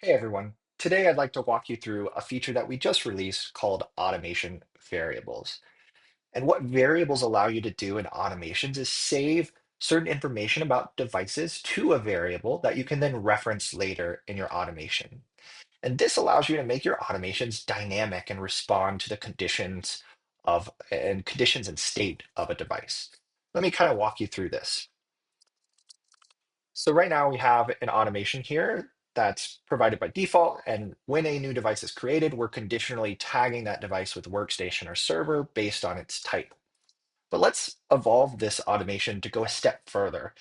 Hey everyone. Today I'd like to walk you through a feature that we just released called automation variables. And what variables allow you to do in automations is save certain information about devices to a variable that you can then reference later in your automation. And this allows you to make your automations dynamic and respond to the conditions and state of a device. Let me kind of walk you through this. So right now we have an automation here that's provided by default. And when a new device is created, we're conditionally tagging that device with workstation or server based on its type. But let's evolve this automation to go a step further.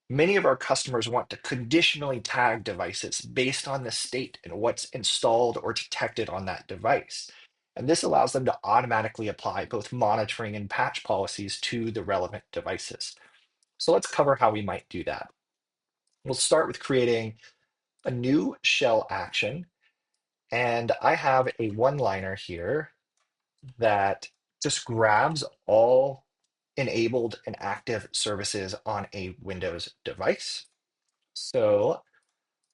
Many of our customers want to conditionally tag devices based on the state and what's installed or detected on that device. And this allows them to automatically apply both monitoring and patch policies to the relevant devices. So let's cover how we might do that. We'll start with creating a new shell action. And I have a one-liner here that just grabs all enabled and active services on a Windows device. So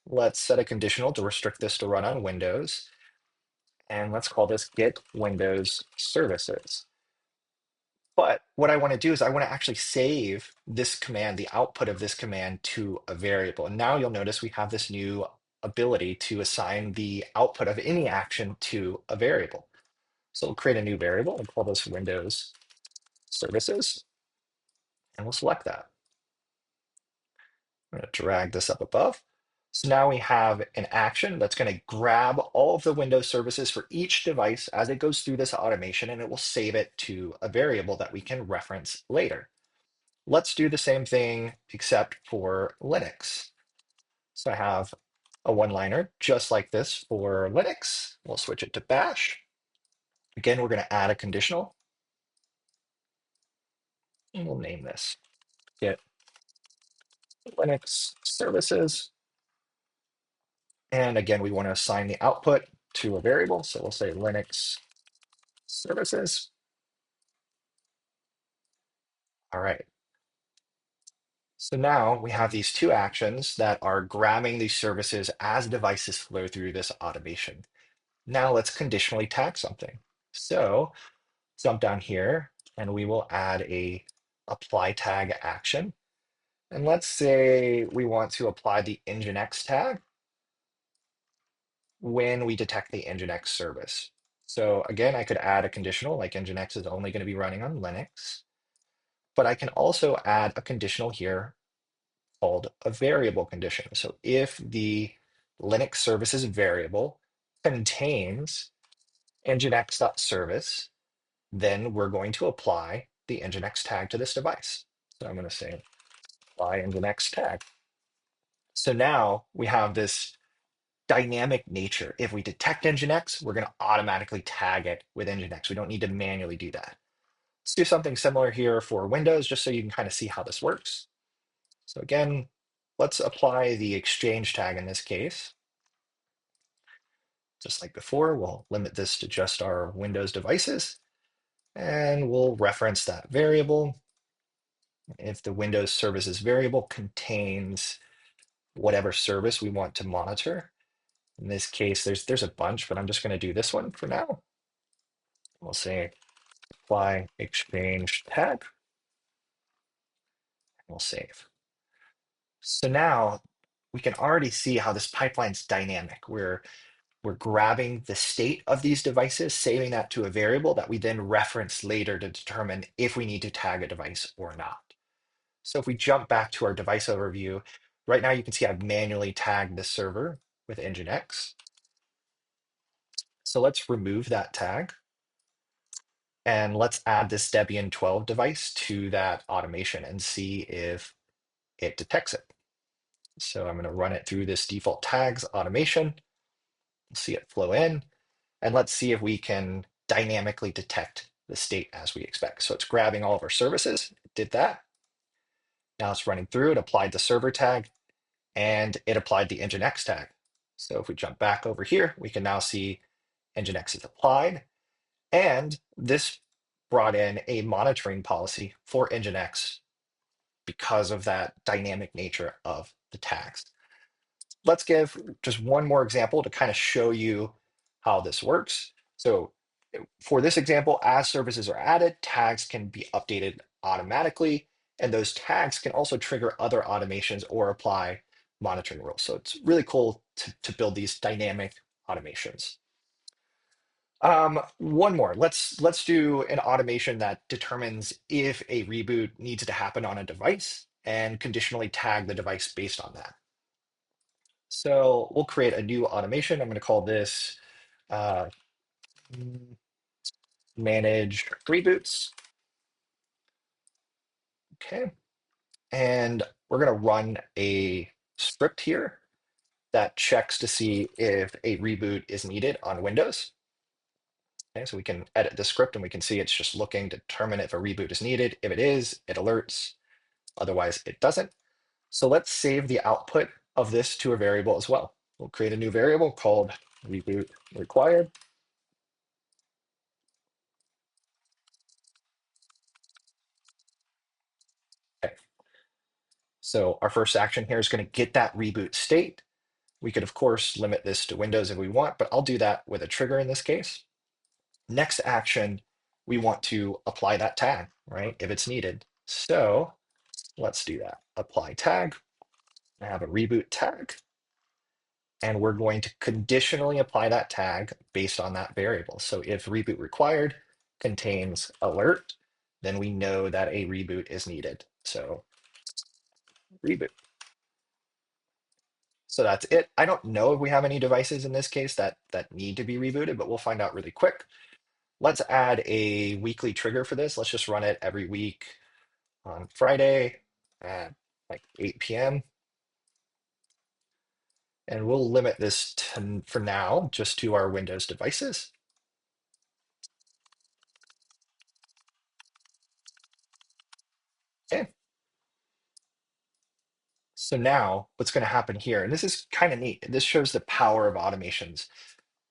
let's set a conditional to restrict this to run on Windows. And let's call this get Windows services. But what I want to do is I want to actually save this command, the output of this command to a variable. And now you'll notice we have this new ability to assign the output of any action to a variable. So we'll create a new variable and call this Windows services, and we'll select that. I'm going to drag this up above. So now we have an action that's going to grab all of the Windows services for each device as it goes through this automation, and it will save it to a variable that we can reference later. Let's do the same thing except for Linux. So I have a one-liner just like this for Linux. We'll switch it to Bash. Again, we're going to add a conditional, and we'll name this get Linux services. And again, we want to assign the output to a variable. So we'll say Linux services. All right. So now we have these two actions that are grabbing these services as devices flow through this automation. Now let's conditionally tag something. So jump down here and we will add a apply tag action. And let's say we want to apply the Nginx tag when we detect the Nginx service. So again, I could add a conditional like Nginx is only going to be running on Linux, but I can also add a conditional here called a variable condition. So if the Linux services variable contains nginx.service, then we're going to apply the nginx tag to this device. So I'm going to say apply nginx tag. So now we have this dynamic nature. If we detect nginx, we're going to automatically tag it with nginx. We don't need to manually do that. Let's do something similar here for Windows, just so you can kind of see how this works. So again, let's apply the exchange tag in this case. Just like before, we'll limit this to just our Windows devices, and we'll reference that variable. If the Windows services variable contains whatever service we want to monitor, in this case, there's a bunch, but I'm just going to do this one for now. We'll say apply exchange tag, and we'll save. So now we can already see how this pipeline's dynamic. We're grabbing the state of these devices, saving that to a variable that we then reference later to determine if we need to tag a device or not. So if we jump back to our device overview, right now you can see I've manually tagged the server with Nginx. So let's remove that tag and let's add this Debian 12 device to that automation and see if it detects it. So I'm going to run it through this default tags automation, see it flow in, and let's see if we can dynamically detect the state as we expect. So it's grabbing all of our services, it did that. Now it's running through, it applied the server tag, and it applied the Nginx tag. So if we jump back over here, we can now see Nginx is applied, and this brought in a monitoring policy for Nginx because of that dynamic nature of the tags. let's give just one more example to kind of show you how this works. So for this example, as services are added, tags can be updated automatically, and those tags can also trigger other automations or apply monitoring rules. So it's really cool to build these dynamic automations. One more. Let's do an automation that determines if a reboot needs to happen on a device and conditionally tag the device based on that. So we'll create a new automation. I'm going to call this uh, manage reboots. Okay. And we're going to run a script here that checks to see if a reboot is needed on Windows. Okay, so we can edit the script and we can see it's just looking to determine if a reboot is needed. If it is, it alerts. Otherwise, it doesn't. So let's save the output of this to a variable as well. We'll create a new variable called reboot required. Okay. So our first action here is going to get that reboot state. We could, of course, limit this to Windows if we want, but I'll do that with a trigger in this case. Next action, we want to apply that tag, right, if it's needed. So let's do that. Apply tag. I have a reboot tag, and we're going to conditionally apply that tag based on that variable. So if reboot required contains alert, then we know that a reboot is needed. So reboot. So that's it. I don't know if we have any devices in this case that need to be rebooted, but we'll find out really quick. Let's add a weekly trigger for this. Let's just run it every week on Friday at like 8 p.m. And we'll limit this to, for now, just to our Windows devices. Okay. So now what's going to happen here, and this is kind of neat. This shows the power of automations.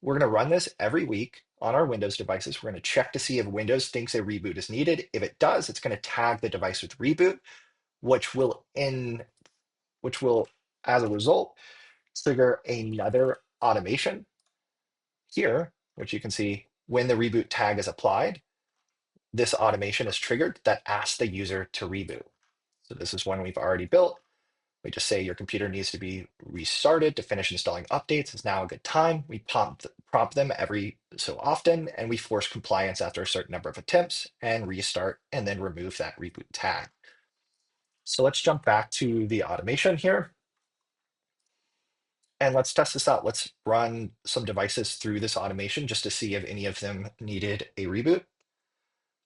We're going to run this every week on our Windows devices. We're going to check to see if Windows thinks a reboot is needed. If it does, it's going to tag the device with reboot, which will as a result trigger another automation here, which you can see when the reboot tag is applied, this automation is triggered that asks the user to reboot. So this is one we've already built. We just say your computer needs to be restarted to finish installing updates. It's now a good time. We prompt them every so often, and we force compliance after a certain number of attempts and restart and then remove that reboot tag. So let's jump back to the automation here. And let's test this out. Let's run some devices through this automation just to see if any of them needed a reboot.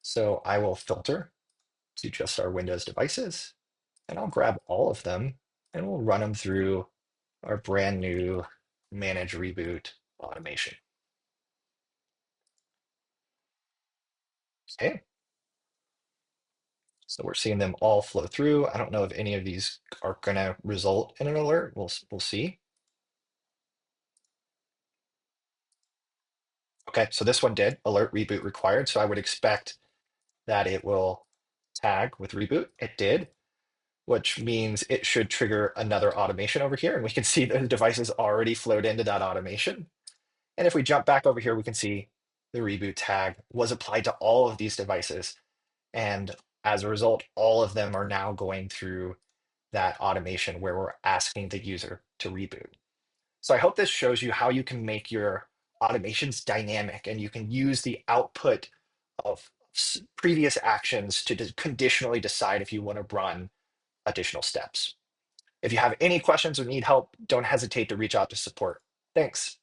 So I will filter to just our Windows devices, and I'll grab all of them and we'll run them through our brand new manage reboot automation. Okay. So we're seeing them all flow through. I don't know if any of these are going to result in an alert. We'll see. Okay, so this one did alert reboot required. So I would expect that it will tag with reboot. It did, which means it should trigger another automation over here. And we can see the devices already flowed into that automation. And if we jump back over here, we can see the reboot tag was applied to all of these devices. And as a result, all of them are now going through that automation where we're asking the user to reboot. So I hope this shows you how you can make your automations dynamic and you can use the output of previous actions to conditionally decide if you want to run additional steps. If you have any questions or need help, don't hesitate to reach out to support. Thanks.